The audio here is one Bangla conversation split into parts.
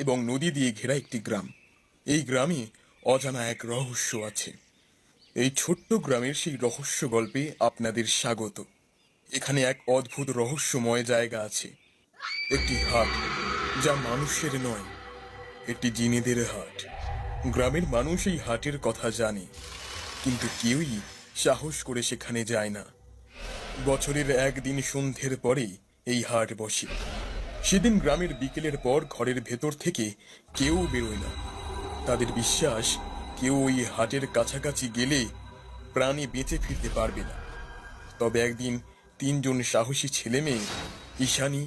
এবং নদী দিয়ে ঘেরা একটি গ্রাম। এই গ্রামে অজানা এক রহস্য আছে। এই ছোট্ট গ্রামের সেই রহস্য গল্পে আপনাদের স্বাগত। এখানে এক অদ্ভুত রহস্যময় জায়গা আছে, একটি হাট যা মানুষের নয়, একটি জিনেদের হাট। গ্রামের মানুষ এই হাটের কথা জানে, কিন্তু কেউই সাহস করে সেখানে যায় না। বছরের একদিন সন্ধ্যের পরেই এই হাট বসে। সেদিন গ্রামের বিকেলের পর ঘরের ভেতর থেকে কেউ বেরোয় না। তাদের বিশ্বাস, কেউ ওই হাটের কাছাকাছি গেলে প্রাণে বেঁচে ফিরতে পারবে না। তবে একদিন তিনজন সাহসী ছেলে মেয়ে, ঈশানী,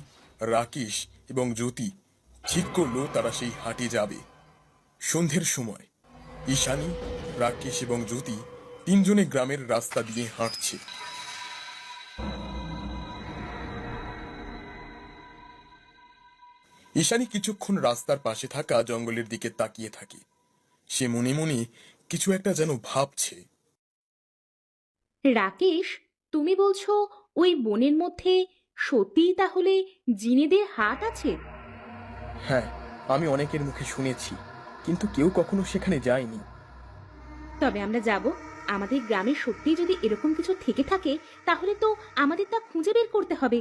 রাকেশ এবং জ্যোতি, ঠিক করলো তারা সেই হাটে যাবে। সন্ধ্যের সময় ঈশানী, রাকেশ এবং জ্যোতি তিনজনে গ্রামের রাস্তা দিয়ে হাঁটছে। ঈশানী কিছুক্ষণ রাস্তার পাশে থাকা জঙ্গলের দিকে তাকিয়ে থাকে। সে মনে মনে কিছু একটা যেন ভাবছে। রাকেশ, তুমি বলছো ওই বনের মধ্যে সত্যিই তাহলে জিনেদের হাট আছে? হ্যাঁ, আমি অনেকের মুখে শুনেছি, কিন্তু কেউ কখনো সেখানে যায়নি। তবে আমরা যাব। আমাদের গ্রামে সত্যিই যদি এরকম কিছু থেকে থাকে তাহলে তো আমাদের তা খুঁজে বের করতে হবে।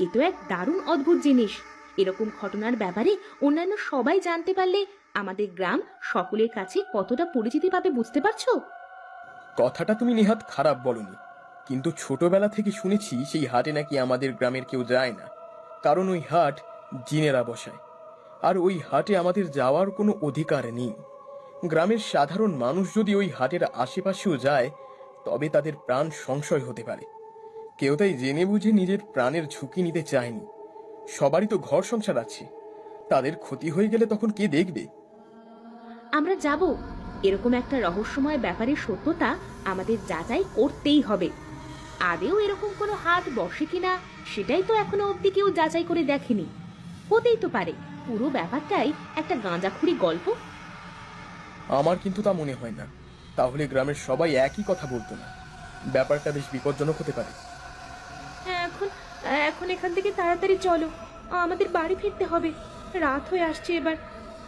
এ তো এক দারুণ অদ্ভুত জিনিস। এরকম ঘটনার ব্যাপারে অন্যান্য সবাই জানতে পারলে আমাদের গ্রাম সকলের কাছে কতটা পরিচিতি পাবে, বুঝতে পারছো? কথাটা তুমি নেহাত খারাপ বলনি, কিন্তু ছোটবেলা থেকে শুনেছি সেই হাটে নাকি আমাদের গ্রামের কেউ যায় না, কারণ ওই হাট জিনেরা বসায়। আর ওই হাটে আমাদের যাওয়ার কোনো অধিকার নেই। গ্রামের সাধারণ মানুষ যদি ওই হাটের আশেপাশেও যায়, তবে তাদের প্রাণ সংশয় হতে পারে। কেউ তাই জেনে বুঝে নিজের প্রাণের ঝুঁকি নিতে চায়নি। সবারই তো ঘর সংসার আছে, তাদের ক্ষতি হয়ে গেলে তখন কে দেখবে? আমরা যাব। এরকম একটা রহস্যময় ব্যাপারের সত্যতা আমাদের যাচাই করতেই হবে। আদেও এরকম কোনো হাট বসে কিনা সেটাই তো এখনো অবধি কেউ যাচাই করে দেখেনি। হতেই তো পারে পুরো ব্যাপারটাই একটা গাঁজাখুরি গল্প। আমার কিন্তু তা মনে হয় না। তাহলে গ্রামের সবাই একই কথা বলতো না। ব্যাপারটা বেশ বিপজ্জনক হতে পারে। হ্যাঁ, এখন এখন এখান থেকে তাড়াতাড়ি চলো, আমাদের বাড়ি ফিরতে হবে। রাত হয়ে আসছে এবার।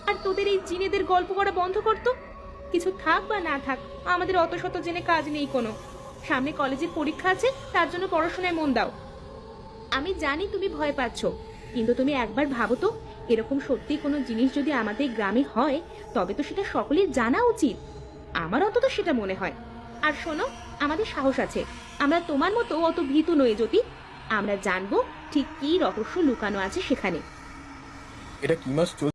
আর তোদের এই জিনেদের গল্প করা বন্ধ করতো। কিছু থাক বা না থাক, আমাদের অত শত জেনে কাজ নেই কোনো। সামনে কলেজের পরীক্ষা আছে, তার জন্য পড়াশোনায় মন দাও। আমি জানি তুমি ভয় পাচ্ছ, কিন্তু তুমি একবার ভাবো তো, এরকম সত্যি কোনো জিনিস যদি আমাদের গ্রামে হয় তবে তো সেটা সকলের জানা উচিত। আমার অন্তত সেটা মনে হয়। আর শোনো, আমাদের সাহস আছে। আমরা তোমার মতো অত ভীতু নই জ্যোতি। আমরা জানবো ঠিক কি রহস্য লুকানো আছে সেখানে। এটা কি মাস